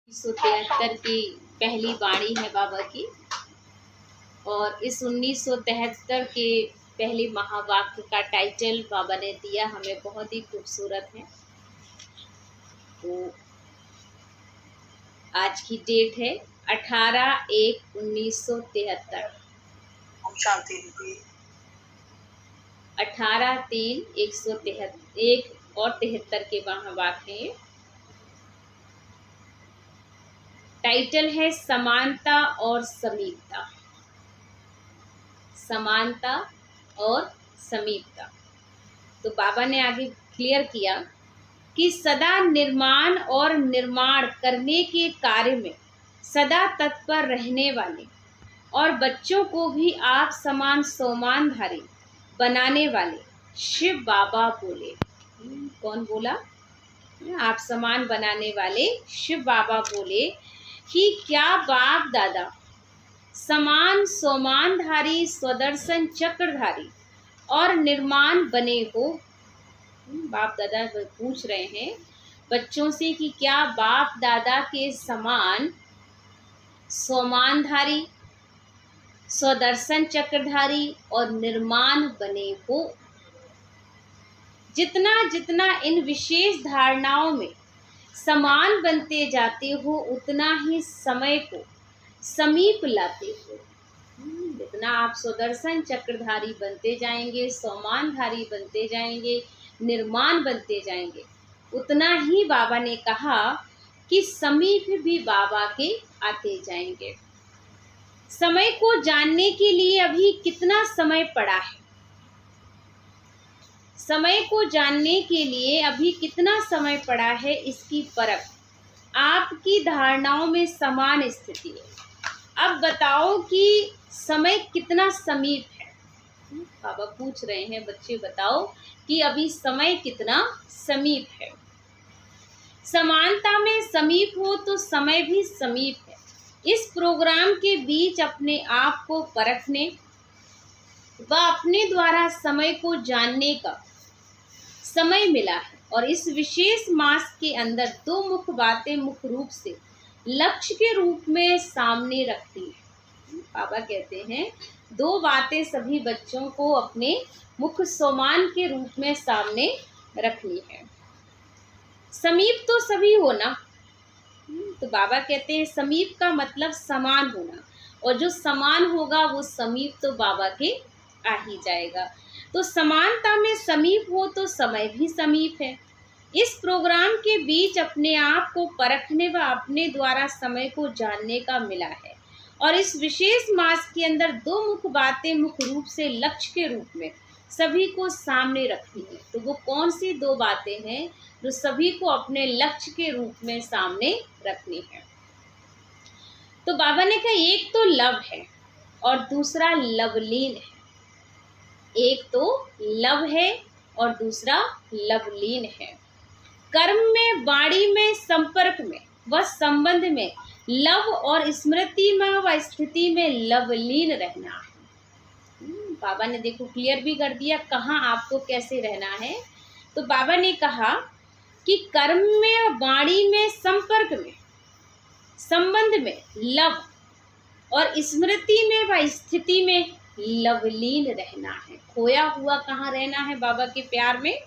1973 की पहली वाणी है बाबा की। और इस 1973 के पहले महावाक्य का टाइटल बाबा ने दिया हमें, बहुत ही खूबसूरत है। तो आज की डेट है 18/1/1973। शांति 18/3/173 और 73 के महावाक्य हैं। टाइटल है समानता और समीपता। समानता और समीपता। तो बाबा ने आगे क्लियर किया कि सदा निर्माण और निर्माण करने के कार्य में सदा तत्पर रहने वाले और बच्चों को भी आप समान सोमानधारी बनाने वाले शिव बाबा बोले। कौन बोला? आप समान बनाने वाले शिव बाबा बोले कि क्या बाप दादा समान सोमानधारी स्वदर्शन चक्रधारी और निर्माण बने हो? बाप दादा पूछ रहे हैं बच्चों से कि क्या बाप दादा के समान सोमानधारी स्वदर्शन चक्रधारी और निर्माण बने हो? जितना जितना इन विशेष धारणाओं में समान बनते जाते हो उतना ही समय को समीप लाते हो। जितना आप स्वदर्शन चक्रधारी बनते जाएंगे, सोमानधारी बनते जाएंगे, निर्माण बनते जाएंगे, उतना ही बाबा ने कहा कि समीप भी बाबा के आते जाएंगे। समय को जानने के लिए अभी कितना समय पड़ा है? समय को जानने के लिए अभी कितना समय पड़ा है, इसकी परख आपकी धारणाओं में समान स्थिति है। अब बताओ कि समय कितना समीप है। बाबा पूछ रहे हैं बच्चे बताओ कि अभी समय कितना समीप है। समानता में समीप हो तो समय भी समीप है। इस प्रोग्राम के बीच अपने आप को परखने व अपने द्वारा समय को जानने का समय मिला है। और इस विशेष मास के अंदर दो मुख्य बातें मुख्य रूप से लक्ष्य के रूप में सामने रखती है। बाबा कहते हैं दो बातें सभी बच्चों को अपने मुख्य सोमान के रूप में सामने रखनी है। समीप तो सभी होना। तो बाबा कहते हैं समीप का मतलब समान होना, और जो समान होगा वो समीप तो बाबा के आ ही जाएगा। तो समानता में समीप हो तो समय भी समीप है। इस प्रोग्राम के बीच अपने आप को परखने व अपने द्वारा समय को जानने का मिला है। और इस विशेष मास के अंदर दो मुख्य बातें मुख्य रूप से लक्ष्य के रूप में सभी को सामने रखनी है। तो वो कौन सी दो बातें हैं जो सभी को अपने लक्ष्य के रूप में सामने रखनी है? तो बाबा ने कहा एक तो लव है और दूसरा लवलीन है। एक तो लव है और दूसरा लवलीन है। कर्म में, वाणी में, संपर्क में व संबंध में लव और स्मृति में व स्थिति में लवलीन रहना है। बाबा ने देखो क्लियर भी कर दिया कहाँ आपको कैसे रहना है। तो बाबा ने कहा कि कर्म में, वाणी में, संपर्क में, संबंध में लव और स्मृति में व स्थिति में लवलीन रहना है। खोया हुआ कहाँ रहना है? बाबा के प्यार में।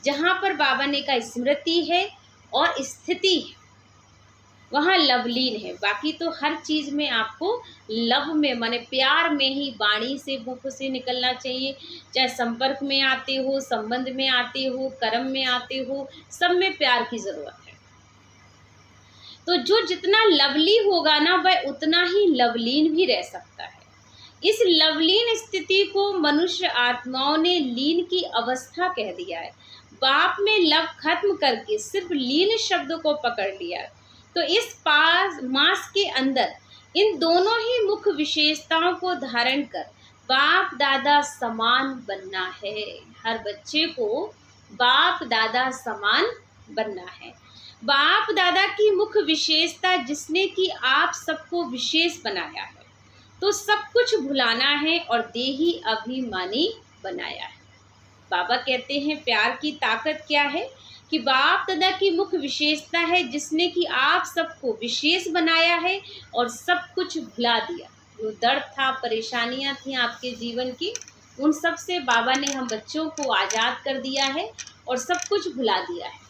जहाँ पर बाबा ने कहा स्मृति है और स्थिति है वहाँ लवलीन है। बाकी तो हर चीज में आपको लव में माने प्यार में ही वाणी से, मुख से निकलना चाहिए। चाहे संपर्क में आते हो, संबंध में आते हो, कर्म में आते हो, सब में प्यार की जरूरत है। तो जो जितना लवली होगा ना वह उतना ही लवलीन भी रह सकता है। इस लवलीन स्थिति को मनुष्य आत्माओं ने लीन की अवस्था कह दिया है। बाप में लव खत्म करके सिर्फ लीन शब्द को पकड़ लिया। तो इस मास के अंदर इन दोनों ही मुख्य विशेषताओं को धारण कर बाप दादा समान बनना है। हर बच्चे को बाप दादा समान बनना है। बाप दादा की मुख्य विशेषता जिसने कि आप सबको विशेष बनाया है, तो सब कुछ भुलाना है और देही अभिमानी बनाया है। बाबा कहते हैं प्यार की ताकत क्या है? कि बाप दादा की मुख्य विशेषता है जिसने कि आप सबको विशेष बनाया है और सब कुछ भुला दिया। जो दर्द था, परेशानियां थी आपके जीवन की, उन सब से बाबा ने हम बच्चों को आज़ाद कर दिया है और सब कुछ भुला दिया है।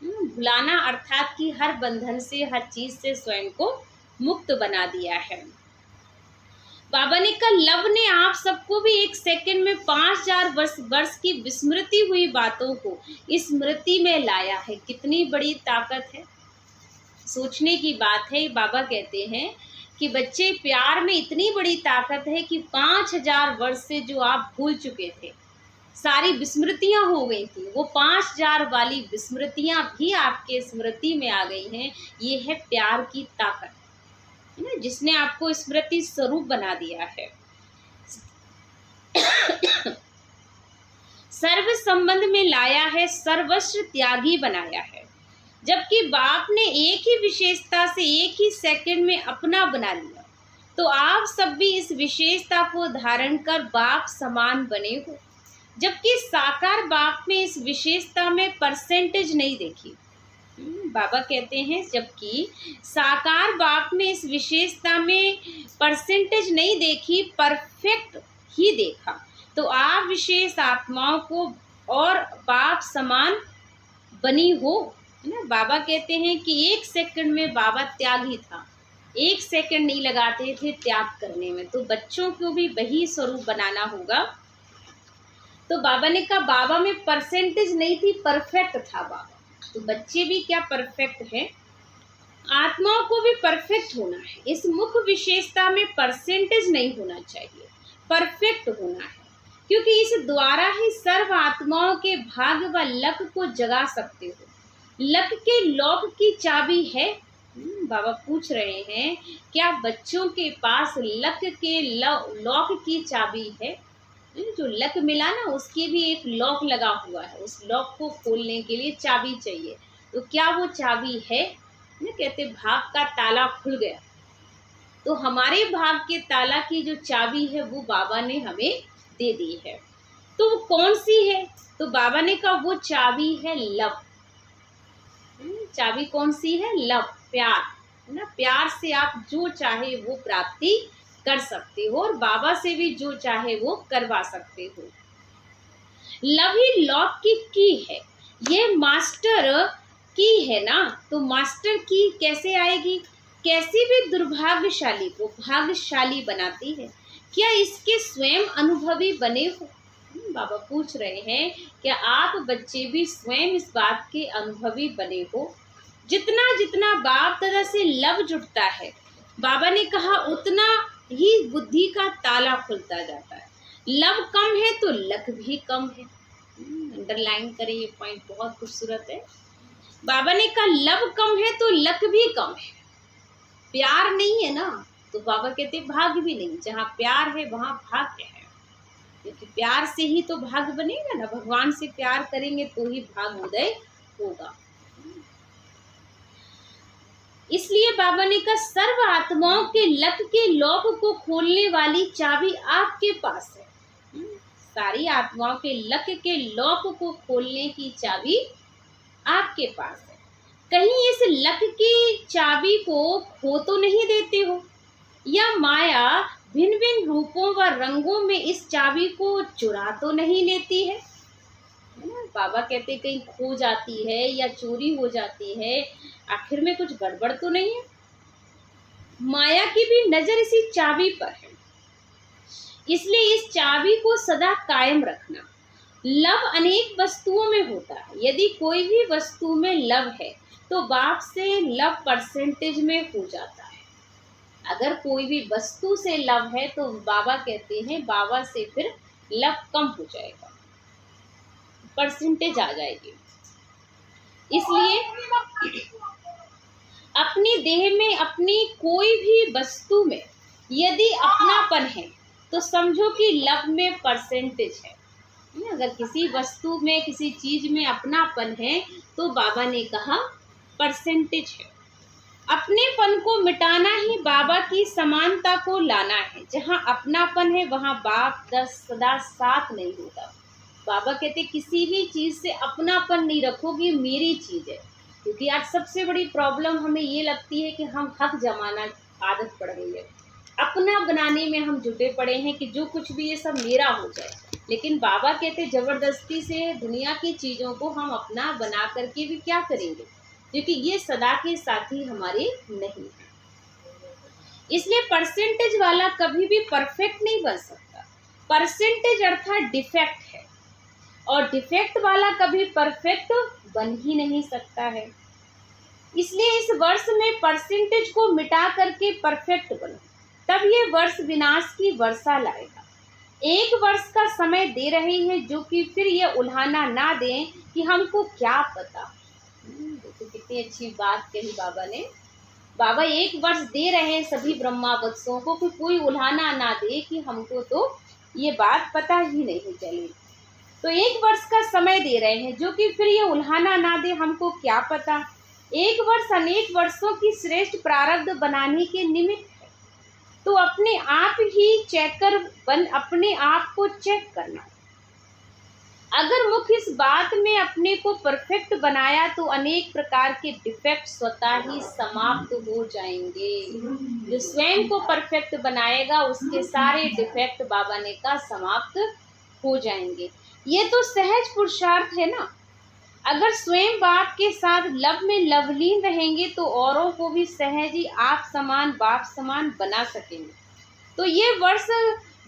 भुलाना अर्थात कि हर बंधन से, हर चीज़ से स्वयं को मुक्त बना दिया है। बाबा ने कहा लव ने आप सबको भी एक सेकंड में 5000 वर्ष की विस्मृति हुई बातों को स्मृति में लाया है। कितनी बड़ी ताकत है, सोचने की बात है। बाबा कहते हैं कि बच्चे, प्यार में इतनी बड़ी ताकत है कि 5000 वर्ष से जो आप भूल चुके थे, सारी विस्मृतियां हो गई थी, वो 5000 वाली विस्मृतियां भी आपके स्मृति में आ गई हैं। ये है प्यार की ताकत, है ना, जिसने आपको स्मृति स्वरूप बना दिया है। सर्व संबंध में लाया है, सर्वस्व त्यागी बनाया है। जबकि बाप ने एक ही विशेषता से एक ही सेकंड में अपना बना लिया, तो आप सब भी इस विशेषता को धारण कर बाप समान बने हो। जबकि साकार बाप में इस विशेषता में परसेंटेज नहीं देखी। बाबा कहते हैं जबकि साकार बाप में इस विशेषता में परसेंटेज नहीं देखी, परफेक्ट ही देखा, तो आप विशेष आत्माओं को और बाप समान बनी हो, है ना। बाबा कहते हैं कि एक सेकंड में बाबा त्यागी था, एक सेकंड नहीं लगाते थे त्याग करने में, तो बच्चों को भी वही स्वरूप बनाना होगा। तो बाबा ने कहा बाबा में परसेंटेज नहीं थी, परफेक्ट था बाबा। तो बच्चे भी क्या परफेक्ट हैं, आत्माओं को भी परफेक्ट होना है। इस मुख्य विशेषता में परसेंटेज नहीं होना चाहिए, परफेक्ट होना है, क्योंकि इस द्वारा ही सर्व आत्माओं के भाग्य व लक को जगा सकते हो। लक के लॉक की चाबी है। बाबा पूछ रहे हैं क्या बच्चों के पास लक के लॉक की चाबी है। जो लक मिला ना, उसकी भी एक लॉक लगा हुआ है, उस लॉक को खोलने के लिए चाबी चाहिए। तो क्या वो चाबी है ना, कहते भाग का ताला खुल गया। तो हमारे भाग के ताला की जो चाबी है वो बाबा ने हमें दे दी है। तो वो कौन सी है, तो बाबा ने कहा वो चाबी है लव। चाबी कौन सी है, लव, प्यार, है ना। प्यार से आप जो चाहे वो प्राप्ति कर सकते हो और बाबा से भी जो चाहे वो करवा सकते हो। लव ही लॉक की है, ये मास्टर की है ना। तो मास्टर की कैसे आएगी, कैसी भी दुर्भाग्यशाली को भाग्यशाली बनाती है। क्या इसके स्वयं अनुभवी बने हो। बाबा पूछ रहे हैं क्या आप बच्चे भी स्वयं इस बात के अनुभवी बने हो। जितना जितना बाप दादा से लव जुटता है, बाबा ने कहा उतना ही बुद्धि का ताला खुलता जाता है। लव कम है तो लक भी कम है। अंडरलाइन करें, ये पॉइंट बहुत खूबसूरत है। बाबा ने कहा लव कम है तो लक भी कम है। प्यार नहीं है ना, तो बाबा कहते भाग्य भी नहीं। जहाँ प्यार है वहाँ भाग्य है, क्योंकि प्यार से ही तो भाग्य बनेगा ना। भगवान से प्यार करेंगे तो ही भाग्य उदय होगा। इसलिए बाबा ने कहा सर्व आत्माओं के लक के लॉक को खोलने वाली चाबी आपके पास है। सारी आत्माओं के लक के लॉक को खोलने की चाबी आपके पास है। कहीं इस लक की चाबी को खो तो नहीं देते हो, या माया भिन्न भिन्न रूपों व रंगों में इस चाबी को चुरा तो नहीं लेती है। बाबा कहते कहीं खो जाती है या चोरी हो जाती है, आखिर में कुछ गड़बड़ तो नहीं है। माया की भी नजर इसी चाबी पर है, इसलिए इस चाबी को सदा कायम रखना। लव अनेक वस्तुओं में होता है। यदि कोई भी वस्तु में लव है तो बाप से लव परसेंटेज में हो जाता है। अगर कोई भी वस्तु से लव है तो बाबा कहते हैं बाबा से फिर लव कम हो जाएगा, परसेंटेज आ जाएगी। इसलिए अपनी देह में अपनी कोई भी वस्तु में यदि अपनापन है तो समझो कि लव में परसेंटेज है। अगर किसी वस्तु में किसी चीज में अपनापन है तो बाबा ने कहा परसेंटेज है। अपनेपन को मिटाना ही बाबा की समानता को लाना है। जहाँ अपनापन है वहाँ बाप सदा साथ नहीं होता। बाबा कहते किसी भी चीज़ से अपनापन नहीं रखोगे, मेरी चीज़ है। क्योंकि आज सबसे बड़ी प्रॉब्लम हमें ये लगती है कि हम हक जमाना आदत पड़ गई है, अपना बनाने में हम जुटे पड़े हैं कि जो कुछ भी ये सब मेरा हो जाए। लेकिन बाबा कहते ज़बरदस्ती से दुनिया की चीज़ों को हम अपना बना करके भी क्या करेंगे, क्योंकि ये सदा के साथी हमारे नहीं है। इसलिए परसेंटेज वाला कभी भी परफेक्ट नहीं बन सकता। परसेंटेज अर्थात डिफेक्ट है, और डिफेक्ट वाला कभी परफेक्ट बन ही नहीं सकता है। इसलिए इस वर्ष में परसेंटेज को मिटा करके परफेक्ट बनो, तब ये वर्ष विनाश की वर्षा लाएगा। एक वर्ष का समय दे रहे हैं जो कि फिर ये उल्हाना ना दें कि हमको क्या पता। देखो कितनी अच्छी बात कही बाबा ने। बाबा एक वर्ष दे रहे हैं सभी ब्रह्मा वत्सों को कि कोई उल्हाना ना दे कि हमको तो ये बात पता ही नहीं चली। तो एक वर्ष का समय दे रहे हैं जो कि फिर ये उल्हाना ना दे हमको क्या पता। एक वर्ष अनेक वर्षों की श्रेष्ठ प्रारब्ध बनाने के निमित्त है। तो अपने आप ही चेकर बन अपने आप को चेक करना। अगर मुख्य इस बात में अपने को परफेक्ट बनाया तो अनेक प्रकार के डिफेक्ट स्वतः ही समाप्त हो जाएंगे। जो स्वयं को परफेक्ट बनाएगा उसके सारे डिफेक्ट बाबा ने कहा समाप्त हो जाएंगे। ये तो सहज पुरुषार्थ है ना। अगर स्वयं बाप के साथ लव में लवलीन रहेंगे तो औरों को भी सहज ही आप समान बाप समान बना सकेंगे। तो ये वर्ष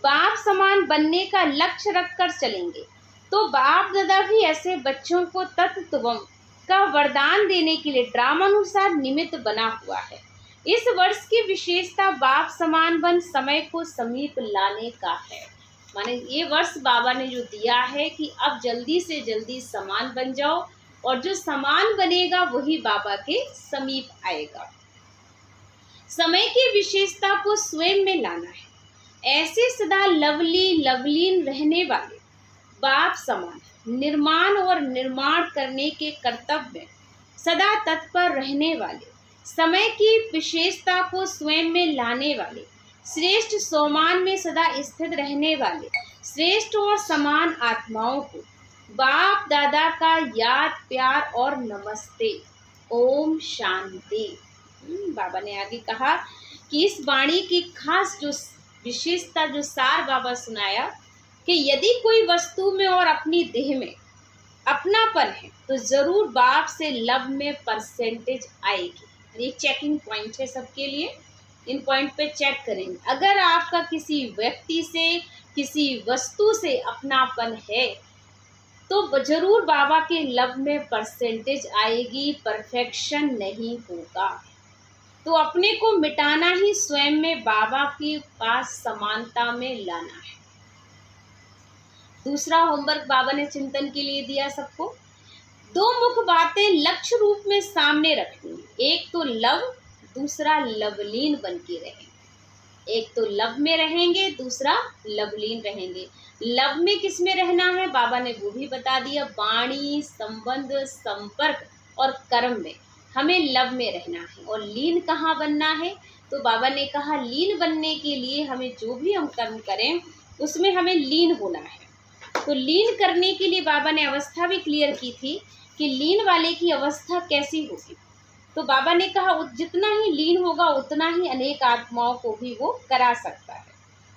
बाप समान बनने का लक्ष्य रखकर चलेंगे। तो बाप दादा भी ऐसे बच्चों को तत्व का वरदान देने के लिए ड्रामानुसार निमित्त बना हुआ है। इस वर्ष की विशेषता बाप समान बन समय को समीप लाने का है। माने ये वर्ष बाबा ने जो दिया है कि अब जल्दी से जल्दी समान बन जाओ, और जो समान बनेगा वही बाबा के समीप आएगा। समय की विशेषता को स्वयं में लाना है। ऐसे सदा लवलीन रहने वाले बाप समान निर्माण और निर्माण करने के कर्तव्य में सदा तत्पर रहने वाले, समय की विशेषता को स्वयं में लाने वाले, श्रेष्ठ सोमान में सदा स्थित रहने वाले श्रेष्ठ और समान आत्माओं को बाप दादा का याद प्यार और नमस्ते। ओम शांति। बाबा ने आगे कहा कि इस वाणी की खास जो विशेषता जो सार बाबा सुनाया कि यदि कोई वस्तु में और अपनी देह में अपनापन है तो जरूर बाप से लव में परसेंटेज आएगी। ये चेकिंग पॉइंट है सबके लिए, इन पॉइंट पे चेक करेंगे। अगर आपका किसी व्यक्ति से किसी वस्तु से अपनापन है तो जरूर बाबा के लव में परसेंटेज आएगी, परफेक्शन नहीं होगा। तो अपने को मिटाना ही स्वयं में बाबा के पास समानता में लाना है। दूसरा होमवर्क बाबा ने चिंतन के लिए दिया सबको। दो मुख्य बातें लक्ष्य रूप में सामने रखनी, एक तो लव, दूसरा लवलीन बन के रहेंगे। एक तो लव में रहेंगे, दूसरा लवलीन रहेंगे। लव में किस में रहना है बाबा ने वो भी बता दिया, वाणी संबंध संपर्क और कर्म में हमें लव में रहना है। और लीन कहाँ बनना है, तो बाबा ने कहा लीन बनने के लिए हमें जो भी हम कर्म करें उसमें हमें लीन होना है। तो लीन करने के लिए बाबा ने अवस्था भी क्लियर की थी कि लीन वाले की अवस्था कैसी होगी। तो बाबा ने कहा जितना ही लीन होगा उतना ही अनेक आत्माओं को भी वो करा सकता है।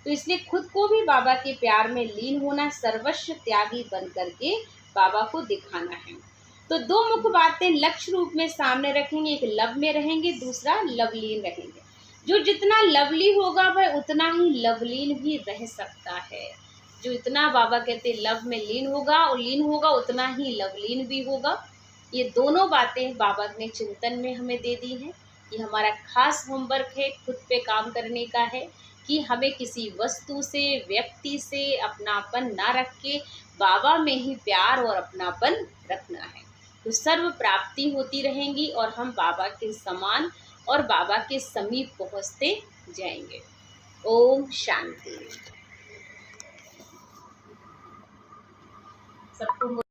तो इसलिए खुद को भी बाबा के प्यार में लीन होना, सर्वस्व त्यागी बन करके बाबा को दिखाना है। तो दो मुख्य बातें लक्ष्य रूप में सामने रखेंगे, एक लव में रहेंगे, दूसरा लवलीन रहेंगे। जो जितना लवली होगा वह उतना ही लवलीन भी रह सकता है। जो इतना बाबा कहते लव में लीन होगा और लीन होगा उतना ही लवलीन भी होगा। ये दोनों बातें बाबा ने चिंतन में हमें दे दी हैं। ये हमारा खास होमवर्क है, खुद पे काम करने का है कि हमें किसी वस्तु से व्यक्ति से अपनापन ना रख के बाबा में ही प्यार और अपनापन रखना है। तो सर्व प्राप्ति होती रहेंगी और हम बाबा के समान और बाबा के समीप पहुँचते जाएंगे। ओम शांति। सबको